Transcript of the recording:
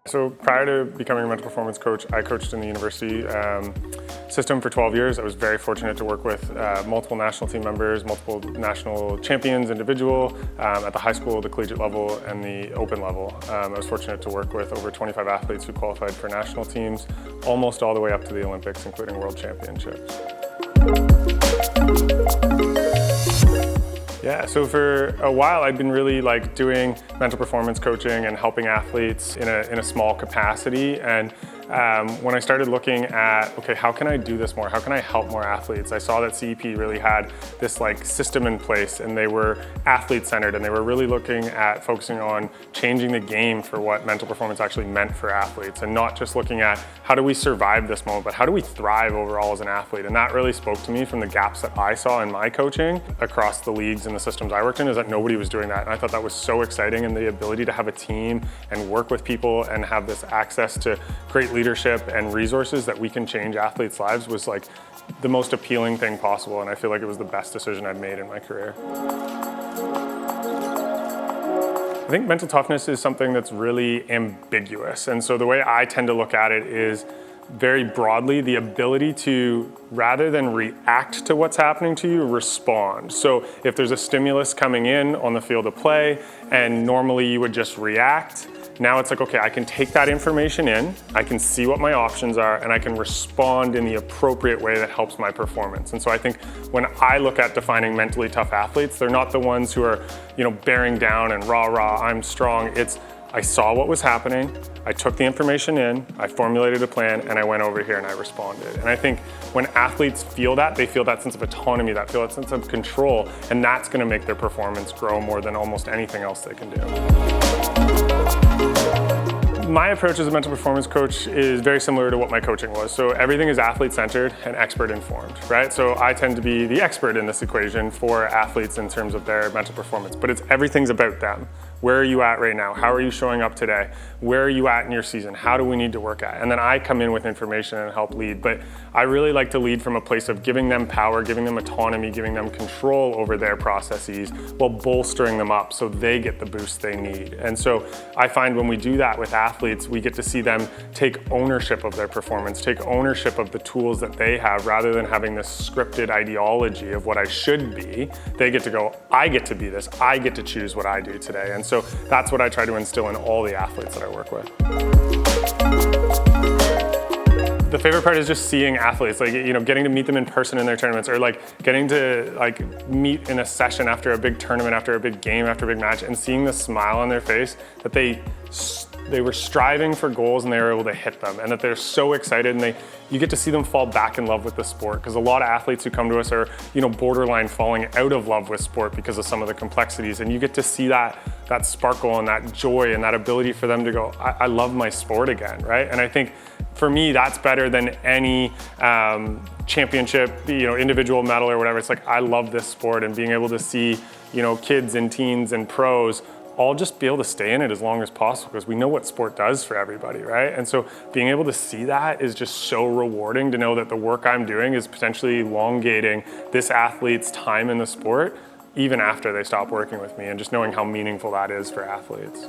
So prior to becoming a mental performance coach, I coached in the university system for 12 years. I was very fortunate to work with multiple national team members, multiple national champions, individual, at the high school, the collegiate level, and the open level. I was fortunate to work with over 25 athletes who qualified for national teams, almost all the way up to the Olympics, including world championships. Yeah, so for a while I'd been really doing mental performance coaching and helping athletes in a small capacity. And when I started looking at, okay, how can I do this more? How can I help more athletes? I saw that CEP really had this system in place, and they were athlete-centered, and they were really looking at focusing on changing the game for what mental performance actually meant for athletes, and not just looking at how do we survive this moment, but how do we thrive overall as an athlete? And that really spoke to me from the gaps that I saw in my coaching across the leagues and the systems I worked in, is that nobody was doing that. And I thought that was so exciting, and the ability to have a team and work with people and have this access to great leadership and resources that we can change athletes' lives was the most appealing thing possible, and I feel like it was the best decision I've made in my career. I think mental toughness is something that's really ambiguous, and so the way I tend to look at it is very broadly the ability to, rather than react to what's happening to you, respond. So if there's a stimulus coming in on the field of play and normally you would just react, now it's okay, I can take that information in, I can see what my options are, and I can respond in the appropriate way that helps my performance. And so I think when I look at defining mentally tough athletes, they're not the ones who are, bearing down and rah, I'm strong. It's, I saw what was happening, I took the information in, I formulated a plan, and I went over here and I responded. And I think when athletes feel that, they feel that sense of autonomy, that feel that sense of control, and that's gonna make their performance grow more than almost anything else they can do. My approach as a mental performance coach is very similar to what my coaching was. So everything is athlete-centered and expert-informed, right? So I tend to be the expert in this equation for athletes in terms of their mental performance, but everything's about them. Where are you at right now? How are you showing up today? Where are you at in your season? How do we need to work at? And then I come in with information and help lead, but I really like to lead from a place of giving them power, giving them autonomy, giving them control over their processes while bolstering them up so they get the boost they need. And so I find when we do that with athletes, we get to see them take ownership of their performance, take ownership of the tools that they have, rather than having this scripted ideology of what I should be. They get to go, I get to be this, I get to choose what I do today. And so that's what I try to instill in all the athletes that I work with. The favorite part is just seeing athletes, getting to meet them in person in their tournaments, or getting to meet in a session after a big tournament, after a big game, after a big match, and seeing the smile on their face that they were striving for goals and they were able to hit them, and that they're so excited, and you get to see them fall back in love with the sport, because a lot of athletes who come to us are borderline falling out of love with sport because of some of the complexities, and you get to see that sparkle and that joy and that ability for them to go, I love my sport again, right? And I think for me that's better than any championship, individual medal or whatever. It's I love this sport, and being able to see kids and teens and pros all just be able to stay in it as long as possible, because we know what sport does for everybody, right? And so being able to see that is just so rewarding, to know that the work I'm doing is potentially elongating this athlete's time in the sport even after they stop working with me, and just knowing how meaningful that is for athletes.